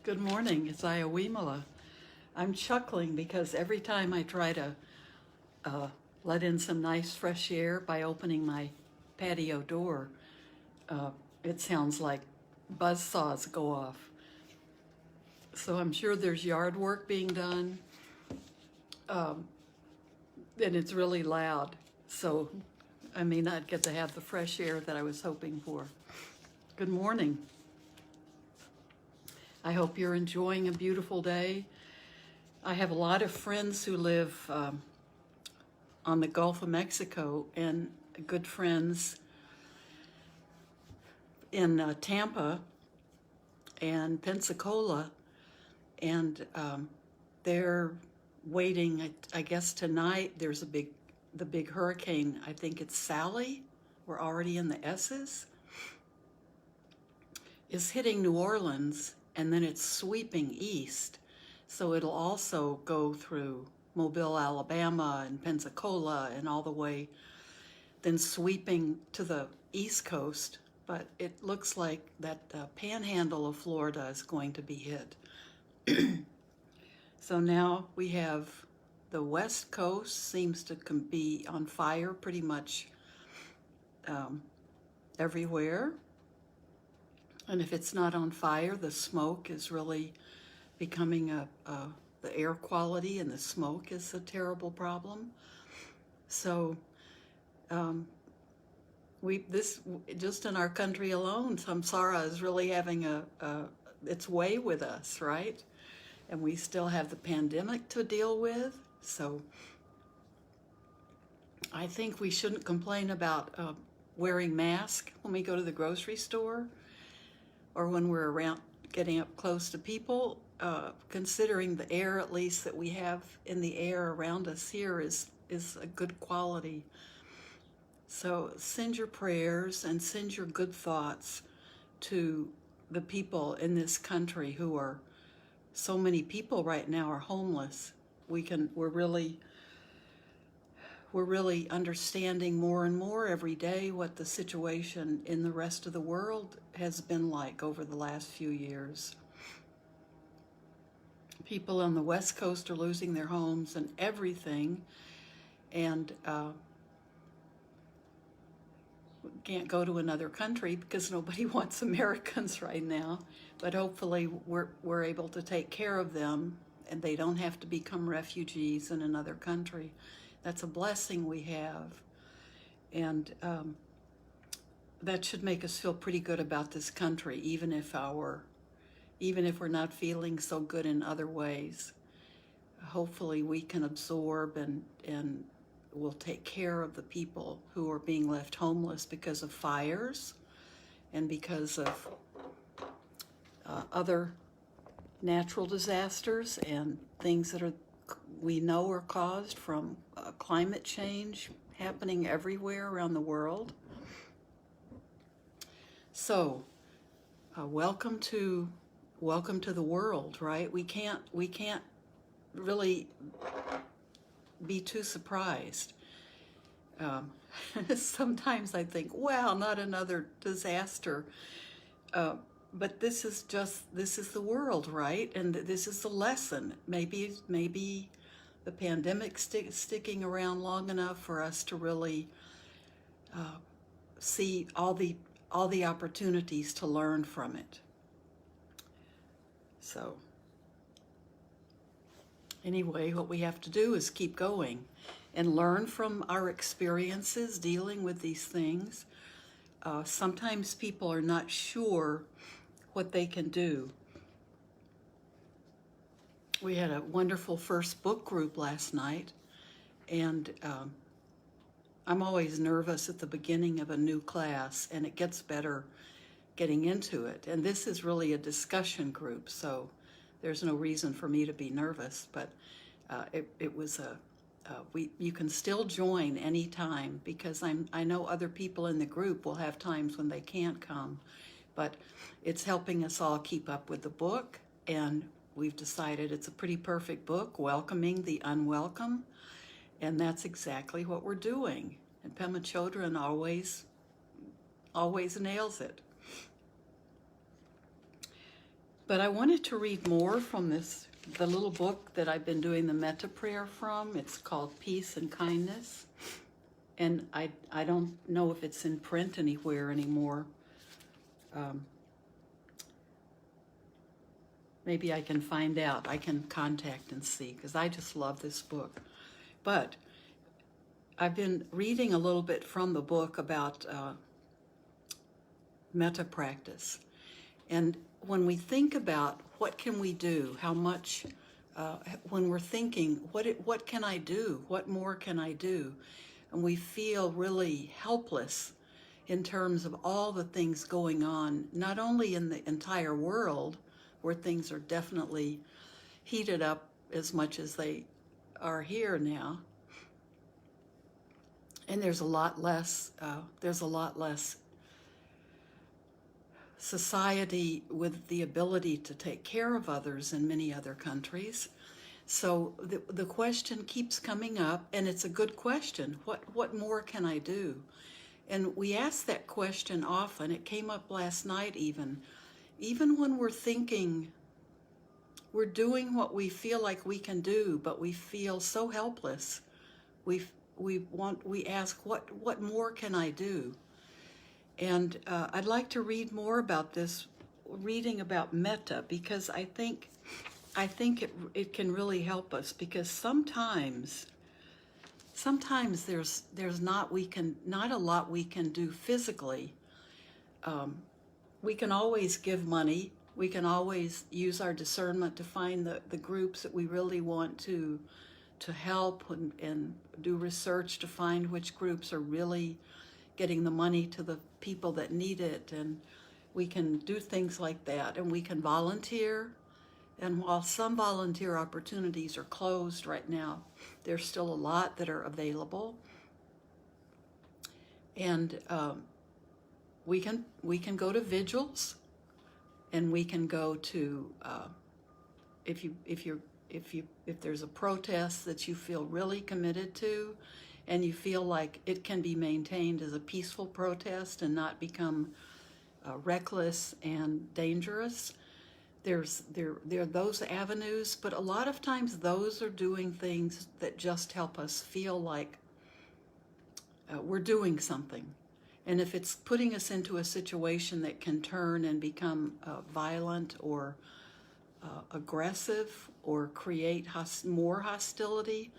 Good morning, it's Ayya Vimala. I'm chuckling because every time I try to let in some nice fresh air by opening my patio door, it sounds like buzzsaws go off. So I'm sure there's yard work being done, and it's really loud. So I may not get to have the fresh air that I was hoping for. Good morning. I hope you're enjoying a beautiful day. I have a lot of friends who live on the Gulf of Mexico and good friends in Tampa and Pensacola, and they're waiting. I guess tonight there's the big hurricane. I think it's Sally. We're already in the S's. Is hitting New Orleans, and then it's sweeping east. So it'll also go through Mobile, Alabama, and Pensacola, and all the way, then sweeping to the East Coast. But it looks like that panhandle of Florida is going to be hit. So now we have the West Coast seems to be on fire pretty much everywhere. And if it's not on fire, the smoke is really becoming the air quality, and the smoke is a terrible problem. So this just in our country alone, samsara is really having its way with us, right? And we still have the pandemic to deal with. So I think we shouldn't complain about wearing masks when we go to the grocery store, or when we're around getting up close to people, considering the air at least that we have in the air around us here is a good quality. So send your prayers and send your good thoughts to the people in this country who are, so many people right now are homeless. We're really understanding more and more every day what the situation in the rest of the world has been like over the last few years. People on the West Coast are losing their homes and everything, and can't go to another country because nobody wants Americans right now. But hopefully we're able to take care of them, and they don't have to become refugees in another country. That's a blessing we have, and that should make us feel pretty good about this country, even if we're not feeling so good in other ways. Hopefully we can absorb and we'll take care of the people who are being left homeless because of fires and because of other natural disasters and things that we know are caused from climate change happening everywhere around the world. So, welcome to the world, right? We can't really be too surprised. Sometimes I think, wow, not another disaster. But this is the world, right? And this is the lesson. Maybe the pandemic sticking around long enough for us to really see all the opportunities to learn from it. So anyway, what we have to do is keep going and learn from our experiences dealing with these things. Sometimes people are not sure what they can do. We had a wonderful first book group last night, and I'm always nervous at the beginning of a new class, and it gets better getting into it. And this is really a discussion group, so there's no reason for me to be nervous, but it was you can still join anytime, because I know other people in the group will have times when they can't come, but it's helping us all keep up with the book, and we've decided it's a pretty perfect book, welcoming the unwelcome, and that's exactly what we're doing. And Pema Chodron always nails it. But I wanted to read more from the little book that I've been doing the metta prayer from. It's called Peace and Kindness. And I don't know if it's in print anywhere anymore. Maybe I can find out. I can contact and see, because I just love this book. But I've been reading a little bit from the book about metta practice. And when we think about what can we do, how much, when we're thinking, what can I do? What more can I do? And we feel really helpless in terms of all the things going on, not only in the entire world, where things are definitely heated up as much as they are here now. And there's a lot less society with the ability to take care of others in many other countries. So the question keeps coming up, and it's a good question. What more can I do? And we ask that question often. It came up last night even when we're thinking we're doing what we feel like we can do, but we feel so helpless. We ask, what more can I do? And I'd like to read more about this, reading about metta, because I think it can really help us, because sometimes there's not a lot we can do physically. We can always give money. We can always use our discernment to find the groups that we really want to help and do research to find which groups are really getting the money to the people that need it. And we can do things like that. And we can volunteer. And while some volunteer opportunities are closed right now, there's still a lot that are available. And we can go to vigils, and we can go to if there's a protest that you feel really committed to, and you feel like it can be maintained as a peaceful protest and not become reckless and dangerous. There are those avenues, but a lot of times those are doing things that just help us feel like we're doing something. And if it's putting us into a situation that can turn and become violent or aggressive or create more hostility,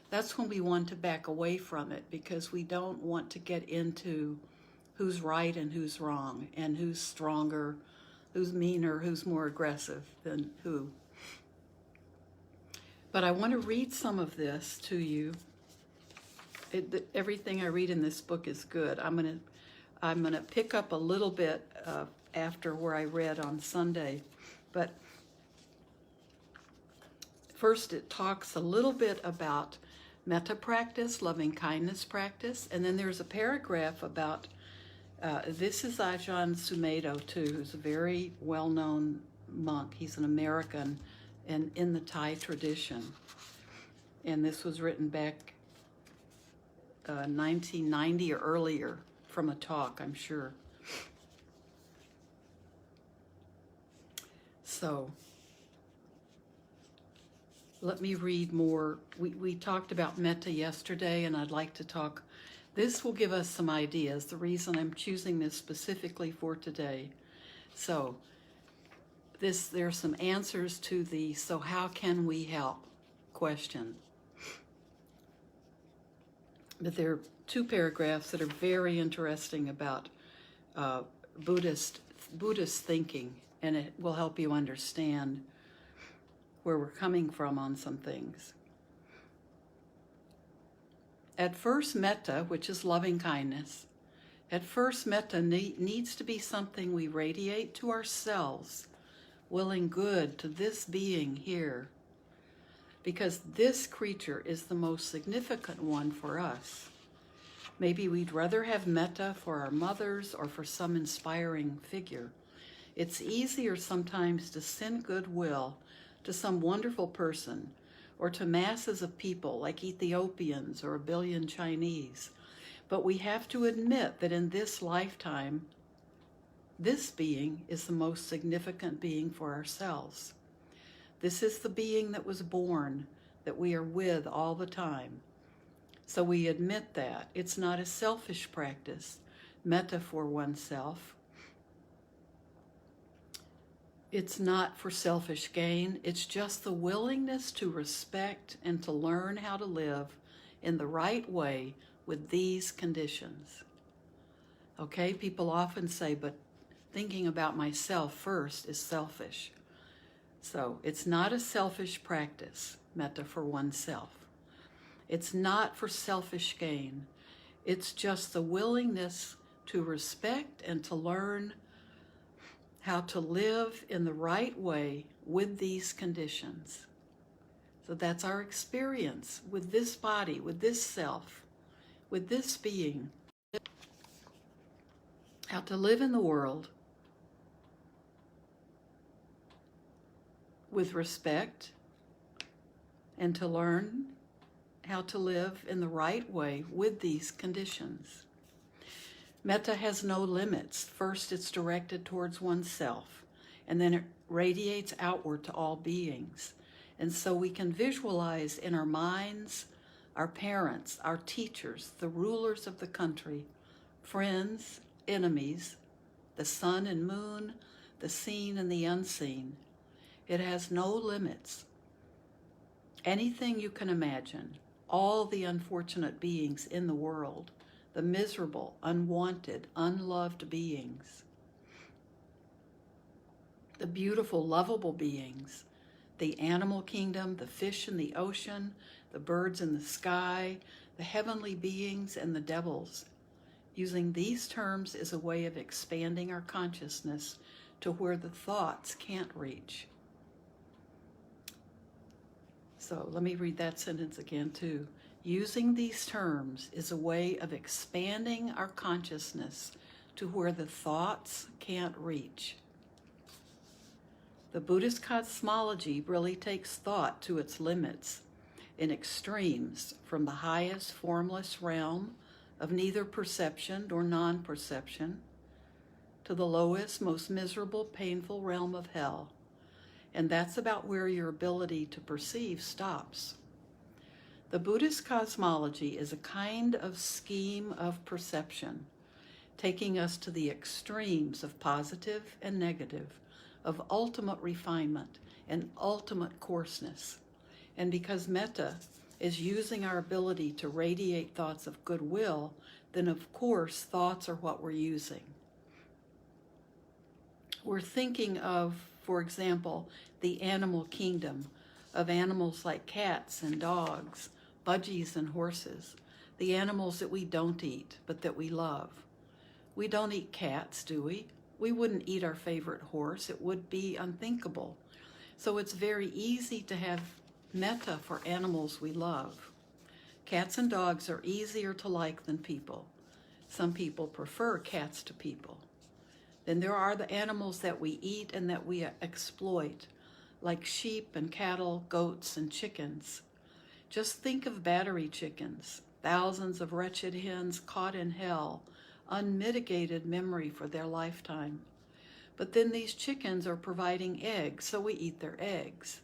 that's when we want to back away from it, because we don't want to get into who's right and who's wrong, and who's stronger, who's meaner, who's more aggressive than who. But I want to read some of this to you. Everything I read in this book is good. I'm gonna pick up a little bit after where I read on Sunday, but first it talks a little bit about metta practice, loving kindness practice, and then there's a paragraph about this is Ajahn Sumedho too, who's a very well-known monk. He's an American and in the Thai tradition, and this was written back 1990 or earlier from a talk, I'm sure. So let me read more. We talked about metta yesterday, and I'd like to talk. This will give us some ideas, the reason I'm choosing this specifically for today. So there's some answers to the "so how can we help" question. But there are two paragraphs that are very interesting about Buddhist thinking, and it will help you understand where we're coming from on some things. At first, metta, which is loving kindness, at first metta needs to be something we radiate to ourselves, willing good to this being here, because this creature is the most significant one for us. Maybe we'd rather have metta for our mothers or for some inspiring figure. It's easier sometimes to send goodwill to some wonderful person or to masses of people like Ethiopians or 1 billion Chinese. But we have to admit that in this lifetime, This being is the most significant being for ourselves. This is the being that was born, that we are with all the time. So we admit that. It's not a selfish practice, metta for oneself. It's not for selfish gain. It's just the willingness to respect and to learn how to live in the right way with these conditions. Okay, people often say, but thinking about myself first is selfish. So it's not a selfish practice, metta for oneself. It's not for selfish gain. It's just the willingness to respect and to learn how to live in the right way with these conditions. So that's our experience with this body, with this self, with this being. How to live in the world with respect and to learn how to live in the right way with these conditions. Metta has no limits. First, it's directed towards oneself, and then it radiates outward to all beings. And so we can visualize in our minds our parents, our teachers, the rulers of the country, friends, enemies, the sun and moon, the seen and the unseen. It has no limits. Anything you can imagine, all the unfortunate beings in the world, the miserable, unwanted, unloved beings, the beautiful, lovable beings, the animal kingdom, the fish in the ocean, the birds in the sky, the heavenly beings, and the devils. Using these terms is a way of expanding our consciousness to where the thoughts can't reach. So let me read that sentence again too. Using these terms is a way of expanding our consciousness to where the thoughts can't reach. The Buddhist cosmology really takes thought to its limits in extremes, from the highest formless realm of neither perception nor non-perception to the lowest, most miserable, painful realm of hell. And that's about where your ability to perceive stops. The Buddhist cosmology is a kind of scheme of perception, taking us to the extremes of positive and negative, of ultimate refinement and ultimate coarseness. And because metta is using our ability to radiate thoughts of goodwill, then of course thoughts are what we're using. We're thinking of, for example, the animal kingdom, of animals like cats and dogs, budgies and horses, the animals that we don't eat, but that we love. We don't eat cats, do we? We wouldn't eat our favorite horse. It would be unthinkable. So it's very easy to have metta for animals we love. Cats and dogs are easier to like than people. Some people prefer cats to people. Then there are the animals that we eat and that we exploit, like sheep and cattle, goats and chickens. Just think of battery chickens, thousands of wretched hens caught in hell, unmitigated memory for their lifetime. But then these chickens are providing eggs, so we eat their eggs.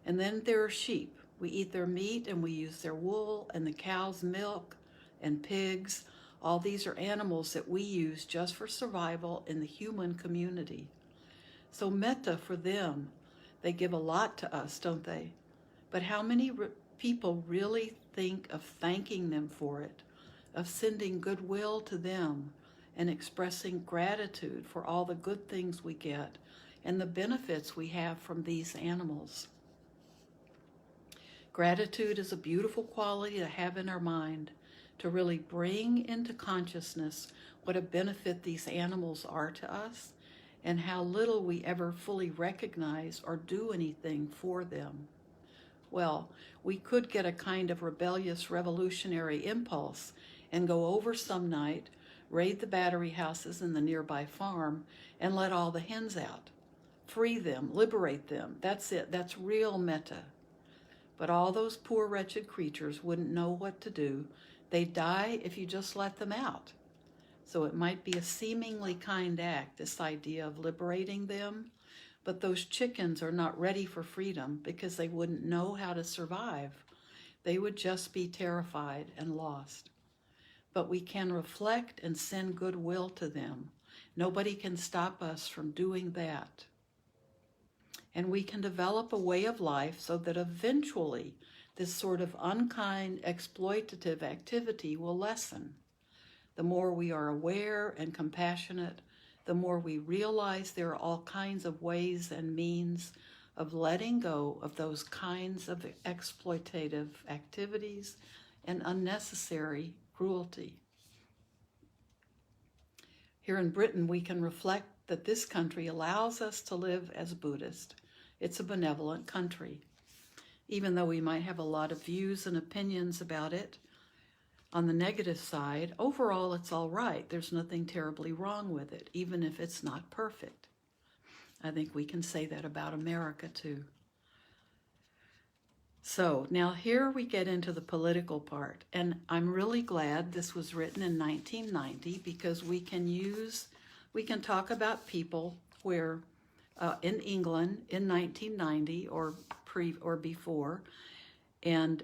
And then there are sheep. We eat their meat and we use their wool, and the cow's milk and pigs. All these are animals that we use just for survival in the human community. So metta for them, they give a lot to us, don't they? But how many people really think of thanking them for it, of sending goodwill to them and expressing gratitude for all the good things we get and the benefits we have from these animals? Gratitude is a beautiful quality to have in our mind, to really bring into consciousness what a benefit these animals are to us and how little we ever fully recognize or do anything for them. Well, we could get a kind of rebellious revolutionary impulse and go over some night, raid the battery houses in the nearby farm, and let all the hens out. Free them, liberate them. That's it. That's real metta. But all those poor wretched creatures wouldn't know what to do. They'd die if you just let them out. So it might be a seemingly kind act, this idea of liberating them, but those chickens are not ready for freedom because they wouldn't know how to survive. They would just be terrified and lost. But we can reflect and send goodwill to them. Nobody can stop us from doing that. And we can develop a way of life so that eventually this sort of unkind, exploitative activity will lessen. The more we are aware and compassionate, the more we realize there are all kinds of ways and means of letting go of those kinds of exploitative activities and unnecessary cruelty. Here in Britain, we can reflect that this country allows us to live as Buddhist. It's a benevolent country. Even though we might have a lot of views and opinions about it, on the negative side, overall it's all right. There's nothing terribly wrong with it, even if it's not perfect. I think we can say that about America too. So now here we get into the political part, and I'm really glad this was written in 1990 because we can talk about people where in England in 1990 or before, and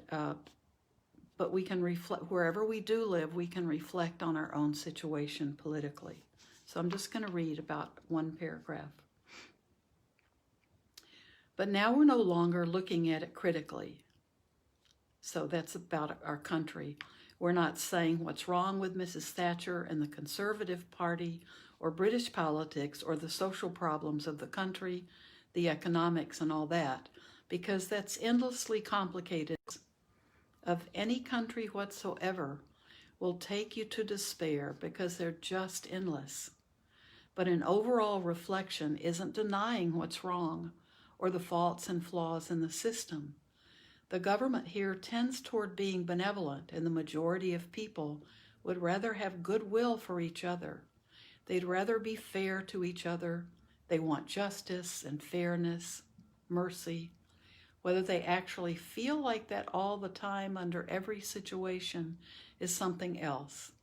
but we can reflect, wherever we do live, we can reflect on our own situation politically. So I'm just going to read about one paragraph. But now we're no longer looking at it critically. So that's about our country. We're not saying what's wrong with Mrs. Thatcher and the Conservative Party or British politics or the social problems of the country, the economics and all that, because that's endlessly complicated. Of any country whatsoever will take you to despair because they're just endless. But an overall reflection isn't denying what's wrong or the faults and flaws in the system. The government here tends toward being benevolent, and the majority of people would rather have goodwill for each other. They'd rather be fair to each other. They want justice and fairness, mercy. Whether they actually feel like that all the time under every situation is something else.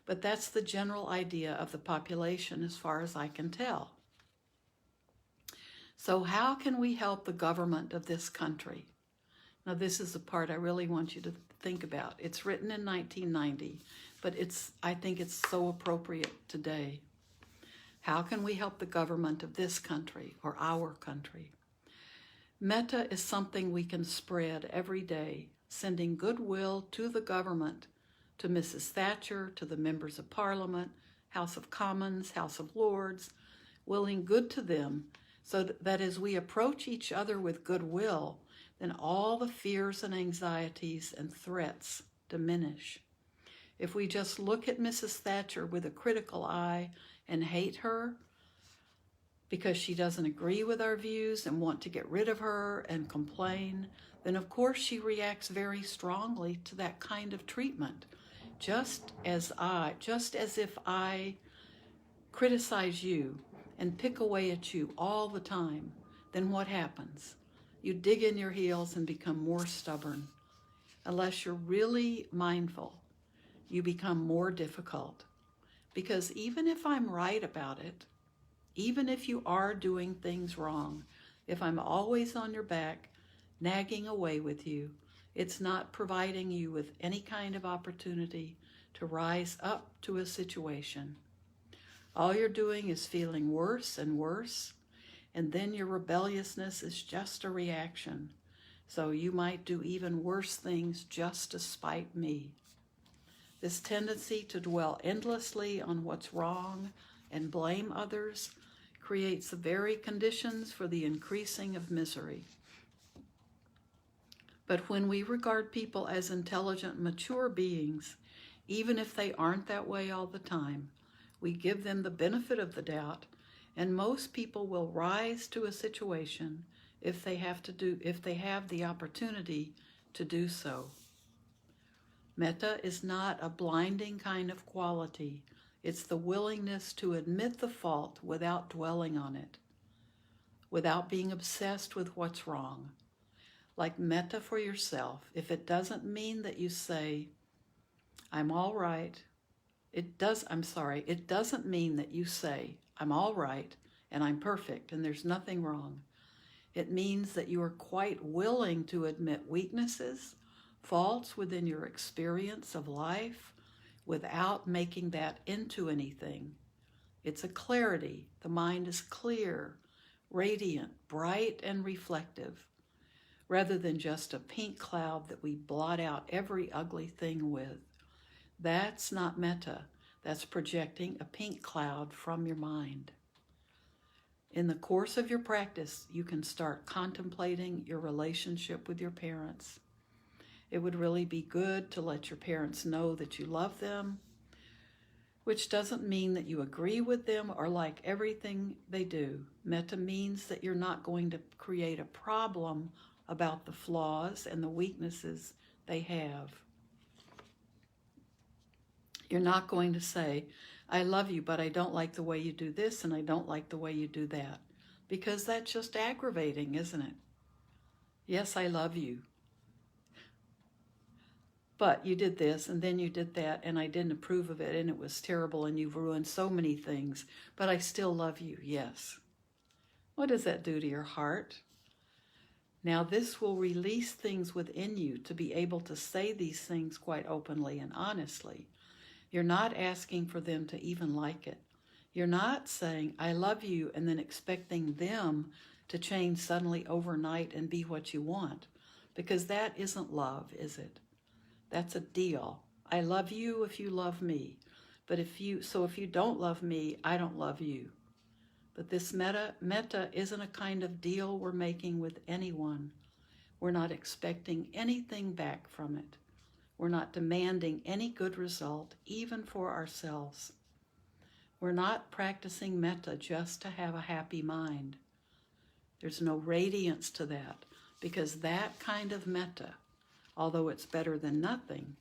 But that's the general idea of the population as far as I can tell. So how can we help the government of this country? Now this is the part I really want you to think about. It's written in 1990, but I think it's so appropriate today. How can we help the government of this country or our country? Metta is something we can spread every day, sending goodwill to the government, to Mrs. Thatcher, to the members of Parliament, House of Commons, House of Lords, willing good to them, so that as we approach each other with goodwill, then all the fears and anxieties and threats diminish. If we just look at Mrs. Thatcher with a critical eye and hate her because she doesn't agree with our views and want to get rid of her and complain, then of course she reacts very strongly to that kind of treatment. Just as if I criticize you and pick away at you all the time, then what happens? You dig in your heels and become more stubborn. Unless you're really mindful, you become more difficult. Because even if I'm right about it, even if you are doing things wrong, if I'm always on your back, nagging away with you, it's not providing you with any kind of opportunity to rise up to a situation. All you're doing is feeling worse and worse, and then your rebelliousness is just a reaction. So you might do even worse things just to spite me. This tendency to dwell endlessly on what's wrong and blame others creates the very conditions for the increasing of misery. But when we regard people as intelligent, mature beings, even if they aren't that way all the time, we give them the benefit of the doubt, and most people will rise to a situation if they have the opportunity to do so. Metta is not a blinding kind of quality. It's the willingness to admit the fault without dwelling on it, without being obsessed with what's wrong. Like metta for yourself, if it doesn't mean that you say, I'm all right, It doesn't mean that you say, I'm all right and I'm perfect and there's nothing wrong. It means that you are quite willing to admit weaknesses, faults within your experience of life without making that into anything. It's a clarity. The mind is clear, radiant, bright, and reflective, rather than just a pink cloud that we blot out every ugly thing with. That's not metta. That's projecting a pink cloud from your mind. In the course of your practice, you can start contemplating your relationship with your parents. It would really be good to let your parents know that you love them, which doesn't mean that you agree with them or like everything they do. Metta means that you're not going to create a problem about the flaws and the weaknesses they have. You're not going to say, I love you, but I don't like the way you do this and I don't like the way you do that. Because that's just aggravating, isn't it? Yes, I love you. But you did this and then you did that and I didn't approve of it and it was terrible and you've ruined so many things, but I still love you, yes. What does that do to your heart? Now this will release things within you to be able to say these things quite openly and honestly. You're not asking for them to even like it. You're not saying, I love you, and then expecting them to change suddenly overnight and be what you want. Because that isn't love, is it? That's a deal. I love you if you love me. But if you don't love me, I don't love you. But this metta isn't a kind of deal we're making with anyone. We're not expecting anything back from it. We're not demanding any good result, even for ourselves. We're not practicing metta just to have a happy mind. There's no radiance to that, because that kind of metta, although it's better than nothing,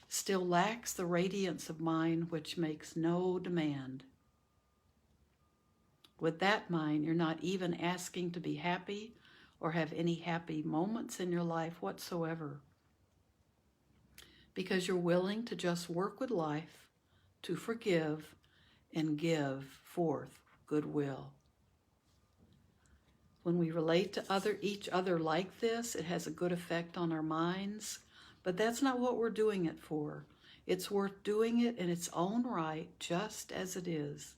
still lacks the radiance of mind which makes no demand. With that mind, you're not even asking to be happy or have any happy moments in your life whatsoever, because you're willing to just work with life, to forgive and give forth goodwill. When we relate to each other like this, it has a good effect on our minds, but that's not what we're doing it for. It's worth doing it in its own right, just as it is.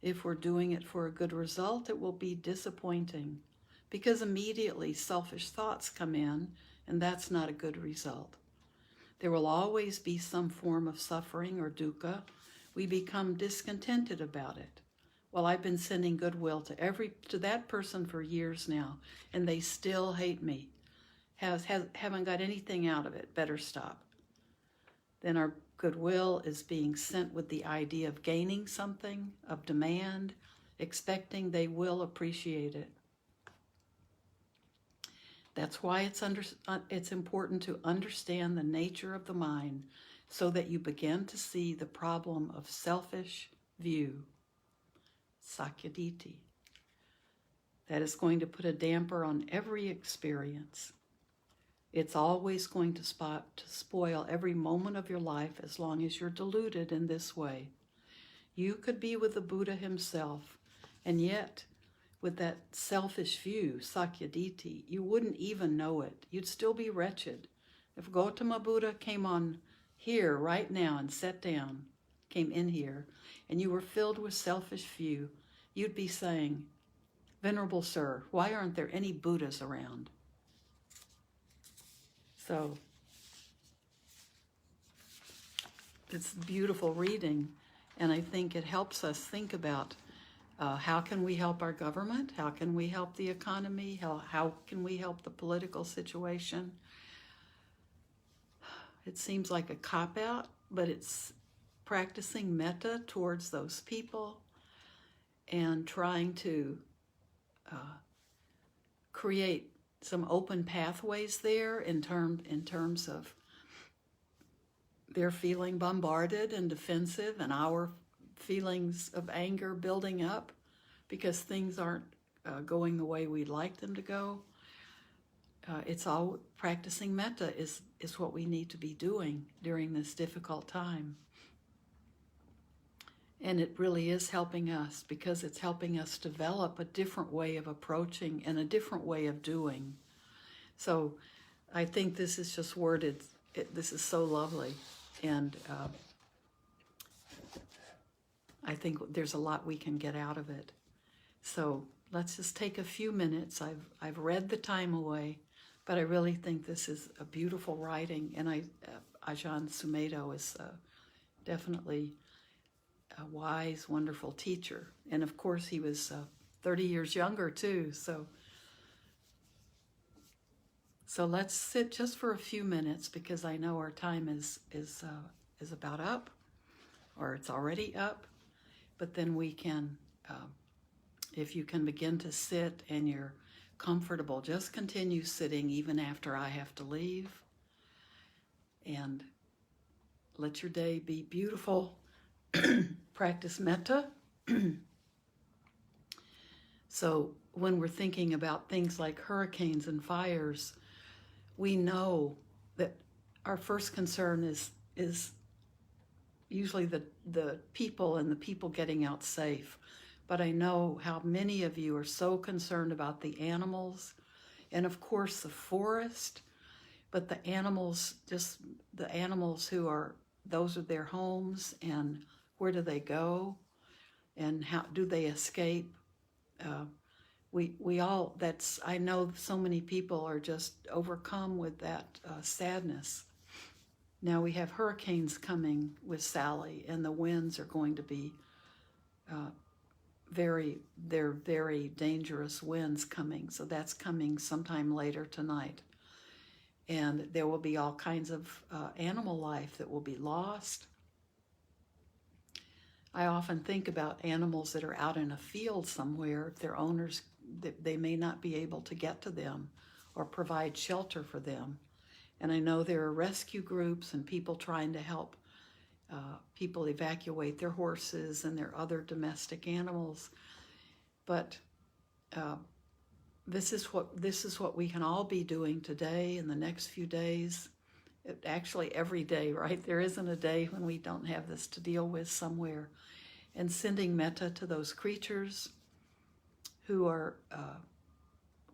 If we're doing it for a good result, it will be disappointing, because immediately selfish thoughts come in, and that's not a good result. There will always be some form of suffering or dukkha. We become discontented about it. Well, I've been sending goodwill to that person for years now, and they still hate me. Haven't got anything out of it. Better stop. Then our goodwill is being sent with the idea of gaining something, of demand, expecting they will appreciate it. That's why it's important to understand the nature of the mind so that you begin to see the problem of selfish view, sakyaditi. That is going to put a damper on every experience. It's always going to spoil every moment of your life as long as you're deluded in this way. You could be with the Buddha himself, and yet with that selfish view, sakyaditi, you wouldn't even know it. You'd still be wretched. If Gautama Buddha came on here right now and sat down, came in here, and you were filled with selfish view, you'd be saying, Venerable Sir, why aren't there any Buddhas around? So, it's beautiful reading, and I think it helps us think about how can we help our government? How can we help the economy? How can we help the political situation? It seems like a cop-out, but it's practicing metta towards those people and trying to create some open pathways there in terms of their feeling bombarded and defensive and our feelings of anger building up because things aren't going the way we'd like them to go. It's all practicing metta is what we need to be doing during this difficult time. And it really is helping us because it's helping us develop a different way of approaching and a different way of doing. So I think this is just worded, this is so lovely. And I think there's a lot we can get out of it. So let's just take a few minutes. I've read the time away, but I really think this is a beautiful writing. And Ajahn Sumedho is definitely a wise, wonderful teacher. And of course, he was 30 years younger too. So let's sit just for a few minutes because I know our time is about up, or it's already up. But then we can, if you can begin to sit and you're comfortable, just continue sitting even after I have to leave. And let your day be beautiful. Practice metta. So when we're thinking about things like hurricanes and fires, we know that our first concern is usually the people and the people getting out safe. But I know how many of you are so concerned about the animals and of course the forest, but the animals, just the animals who are, those are their homes, and where do they go and how do they escape? We all, I know so many people are just overcome with that sadness. Now we have hurricanes coming with Sally, and the winds are going to be they're very dangerous winds coming. So that's coming sometime later tonight. And there will be all kinds of animal life that will be lost. I often think about animals that are out in a field somewhere. Their owners, they may not be able to get to them or provide shelter for them. And I know there are rescue groups and people trying to help people evacuate their horses and their other domestic animals. But this is what we can all be doing today in the next few days. Actually, every day, right? There isn't a day when we don't have this to deal with somewhere. And sending metta to those creatures who are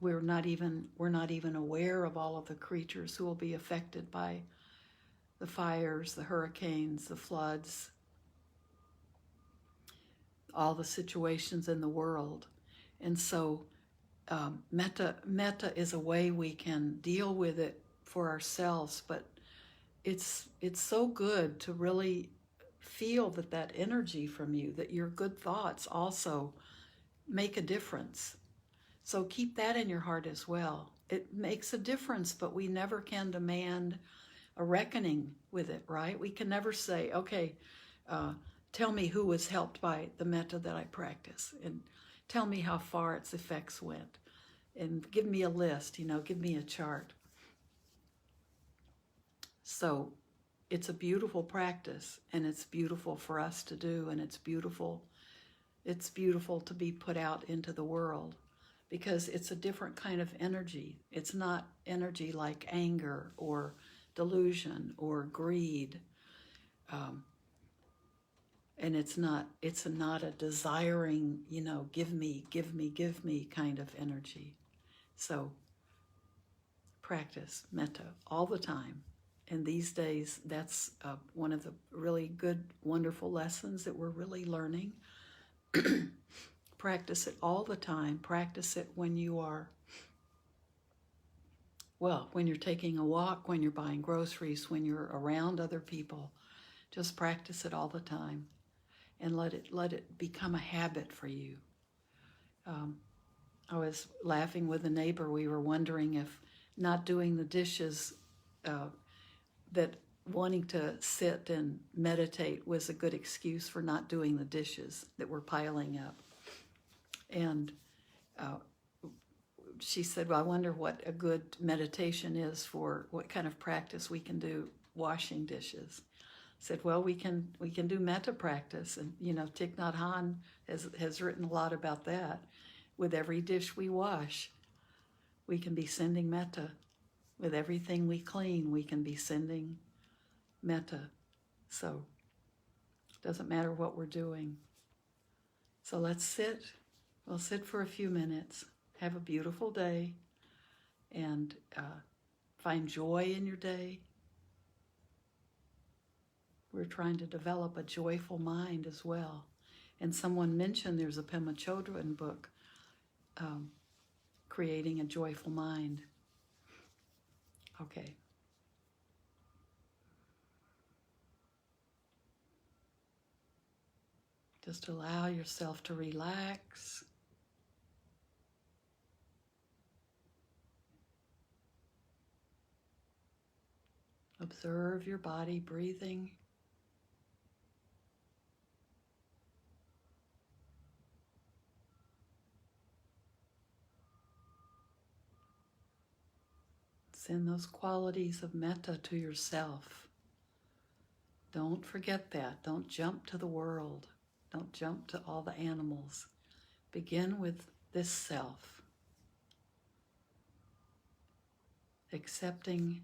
we're not even aware of all of the creatures who will be affected by the fires, the hurricanes, the floods, all the situations in the world. And so metta is a way we can deal with it for ourselves, but it's so good to really feel that energy from you, that your good thoughts also make a difference. So keep that in your heart as well. It makes a difference, but we never can demand a reckoning with it, right? We can never say, okay, tell me who was helped by the metta that I practice, and tell me how far its effects went, and give me a list, give me a chart. So it's a beautiful practice, and it's beautiful for us to do, and it's beautiful to be put out into the world, because it's a different kind of energy. It's not energy like anger or delusion or greed, and it's not a desiring, give me kind of energy. So practice metta all the time. And these days, that's one of the really good, wonderful lessons that we're really learning. Practice it all the time. Practice it when you are, when you're taking a walk, when you're buying groceries, when you're around other people. Just practice it all the time, and let it become a habit for you. I was laughing with a neighbor. We were wondering if not doing the dishes, that wanting to sit and meditate was a good excuse for not doing the dishes that were piling up. And she said, well, I wonder what a good meditation is, for what kind of practice we can do washing dishes. I said, well, we can do metta practice. And, Thich Nhat Hanh has written a lot about that. With every dish we wash, we can be sending metta. With everything we clean, we can be sending metta. So Doesn't matter what we're doing. So let's sit. We'll sit for a few minutes. Have a beautiful day. And find joy in your day. We're trying to develop a joyful mind as well. And someone mentioned there's a Pema Chodron book, Creating a Joyful Mind. Okay. Just allow yourself to relax. Observe your body breathing. Send those qualities of metta to yourself. Don't forget that. Don't jump to the world. Don't jump to all the animals. Begin with this self. Accepting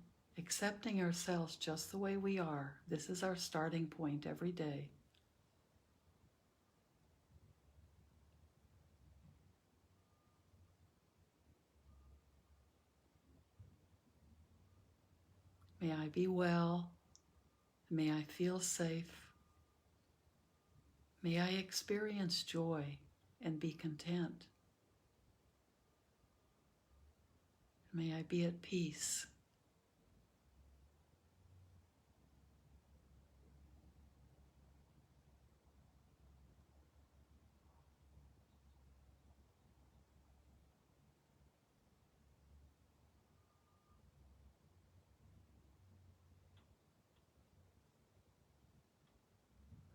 ourselves just the way we are. This is our starting point every day. May I be well. May I feel safe. May I experience joy and be content. May I be at peace.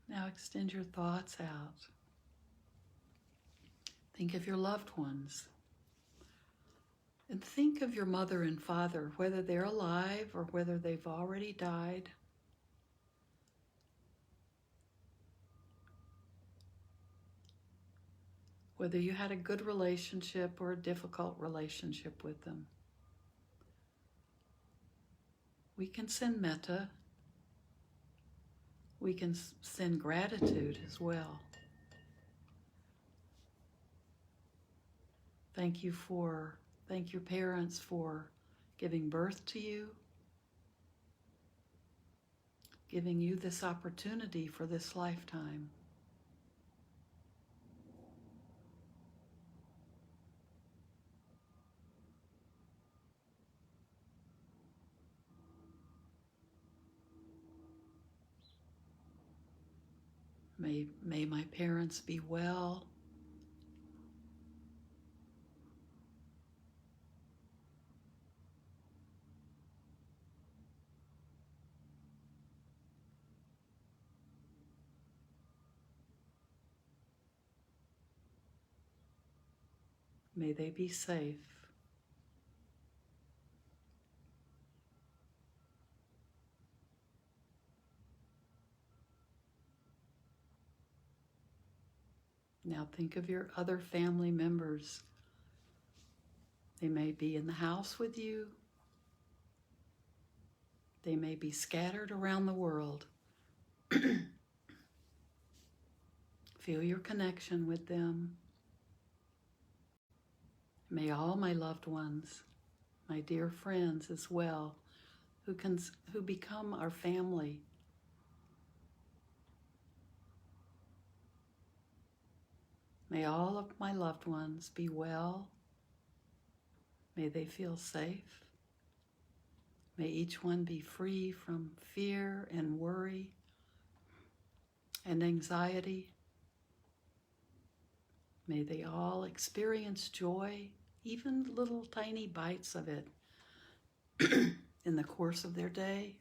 Now extend your thoughts out. Think of your loved ones. And think of your mother and father, whether they're alive or whether they've already died. Whether you had a good relationship or a difficult relationship with them. We can send metta. We can send gratitude as well. Thank your parents for giving birth to you, giving you this opportunity for this lifetime. May my parents be well. May they be safe. Now think of your other family members. They may be in the house with you. They may be scattered around the world. Feel your connection with them. May all my loved ones, my dear friends as well, who become our family, may all of my loved ones be well. May they feel safe. May each one be free from fear and worry and anxiety. May they all experience joy, even little tiny bites of it in the course of their day.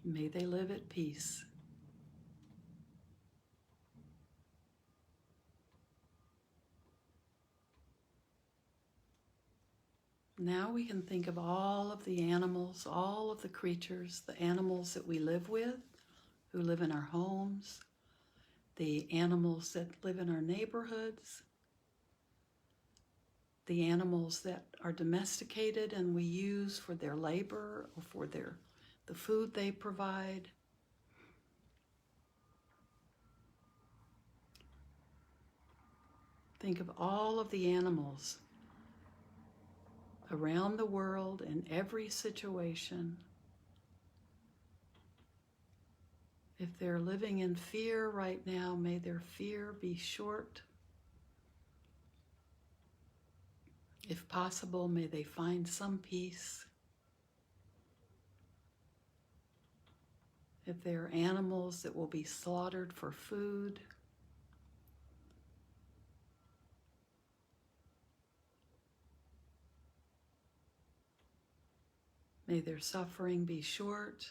May they live at peace. Now we can think of all of the animals, all of the creatures, the animals that we live with, who live in our homes, the animals that live in our neighborhoods, the animals that are domesticated and we use for their labor or for the food they provide. Think of all of the animals around the world in every situation. If they're living in fear right now, may their fear be short. If possible, may they find some peace. If there are animals that will be slaughtered for food, may their suffering be short.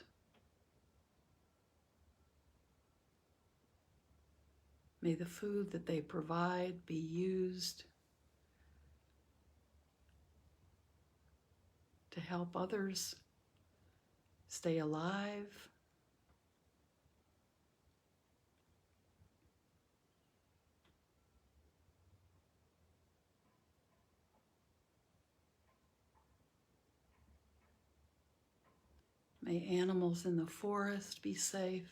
May the food that they provide be used to help others stay alive. May animals in the forest be safe.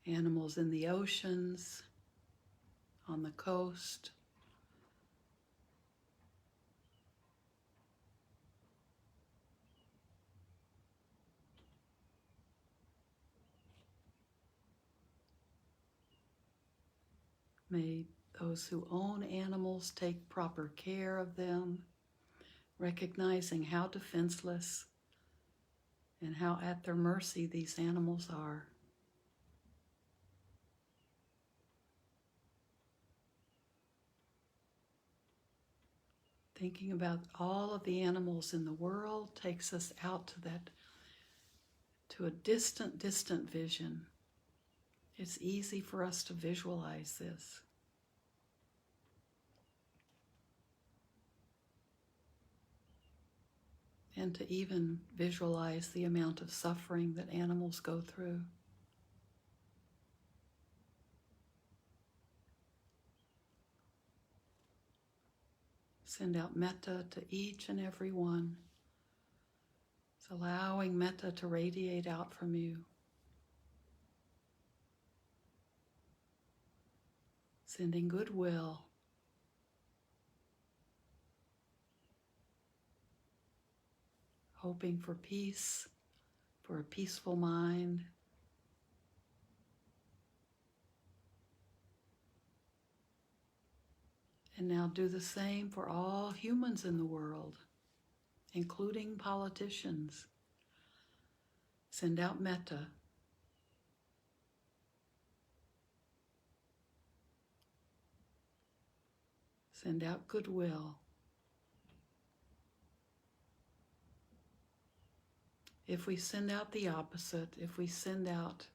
Animals in the oceans, on the coast. May those who own animals take proper care of them, recognizing how defenseless and how at their mercy these animals are. Thinking about all of the animals in the world takes us out to a distant, distant vision. It's easy for us to visualize this. And to even visualize the amount of suffering that animals go through. Send out metta to each and every one. It's allowing metta to radiate out from you. Sending goodwill. Hoping for peace, for a peaceful mind. And now do the same for all humans in the world, including politicians. Send out metta. Send out goodwill. If we send out the opposite, if we send out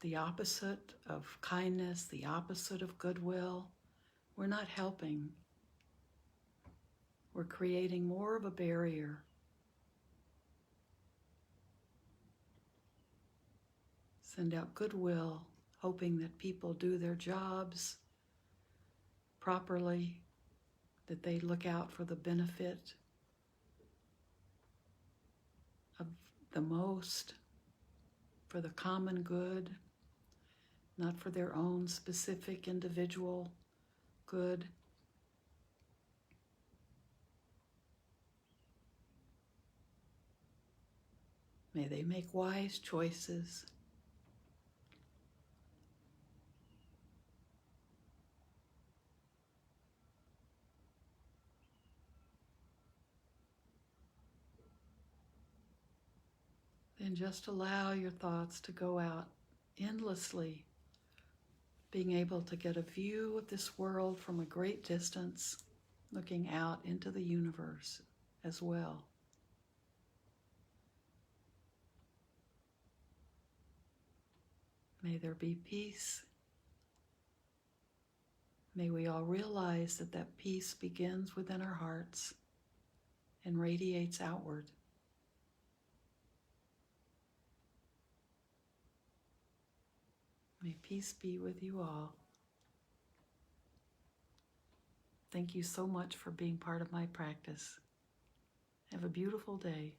the opposite of kindness, the opposite of goodwill, we're not helping. We're creating more of a barrier. Send out goodwill, hoping that people do their jobs properly, that they look out for the benefit of the most, for the common good, not for their own specific individual good. May they make wise choices. Then just allow your thoughts to go out endlessly, being able to get a view of this world from a great distance, looking out into the universe as well. May there be peace. May we all realize that that peace begins within our hearts and radiates outward. May peace be with you all. Thank you so much for being part of my practice. Have a beautiful day.